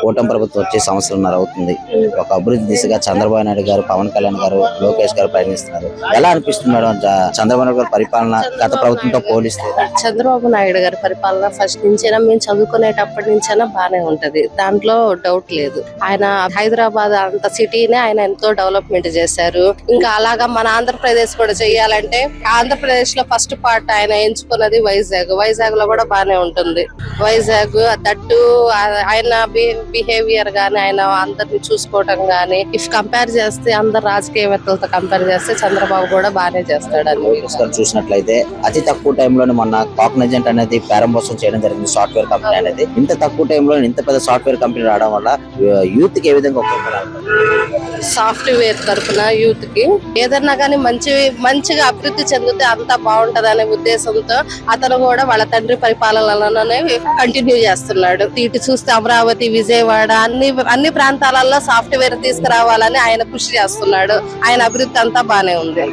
కూటమి ప్రభుత్వం వచ్చే సంవత్సరంన్నర అవుతుంది. ఒక అభివృద్ధి దిశగా చంద్రబాబు నాయుడు గారు, పవన్ కళ్యాణ్ గారు, లోకేష్ గారు ప్రయత్నిస్తున్నారు. ఎలా అనిపిస్తుంది మేడం చంద్రబాబు నాయుడు గారి పరిపాలన గత ప్రభుత్వంతో పోలిస్తే? చంద్రబాబు నాయుడు గారి పరిపాలన ఫస్ట్ నుంచైనా మేము చదువుకునేటప్పటి నుంచైనా బానే ఉంటది, దాంట్లో డౌట్ లేదు. ఆయన హైదరాబాద్ అంత సిటీనే ఆయన ఎంతో డెవలప్మెంట్ చేశారు. ఇంకా అలాగా మన ఆంధ్రప్రదేశ్ కూడా చెయ్యాలంటే ఆంధ్రప్రదేశ్ లో ఫస్ట్ పార్ట్ ఆయన ఎంచుకున్నది వైజాగ్ లో కూడా బానే ఉంటుంది. వైజాగ్ దట్టు ఆయన బిహేవియర్ గానీ, ఆయన అందరిని చూసుకోవటం గానీ, ఇఫ్ కంపేర్ చేస్తే అందరు రాజకీయవేత్తలతో కంపేర్ చేస్తే చంద్రబాబు కూడా బానే చేస్తాడని చూసినట్లయితే అతి తక్కువ టైంలోనే మొన్న కాగ్నిజెంట్ అనేది ప్రారంభోత్సవం చేయడం జరిగింది. సాఫ్ట్వేర్ కంపెనీ అనేది ఇంత తక్కువ టైంలో ఇంత పెద్ద సాఫ్ట్వేర్ కంపెనీ రావడం వల్ల యూత్ కి ఏ విధంగా ఉపయోగపడాలి? సాఫ్ట్వేర్ తరఫున యూత్ కి ఏదన్నా కానీ మంచిగా అభివృద్ధి చెందితే అంతా బాగుంటది అనే ఉద్దేశంతో అతను కూడా వాళ్ళ తండ్రి పరిపాలనలోనే కంటిన్యూ చేస్తున్నాడు. ఇటు చూస్తే అమరావతి, విజయవాడ అన్ని ప్రాంతాలలో సాఫ్ట్వేర్ తీసుకురావాలని ఆయన కృషి చేస్తున్నాడు. ఆయన అభివృద్ధి అంతా బానే ఉంది.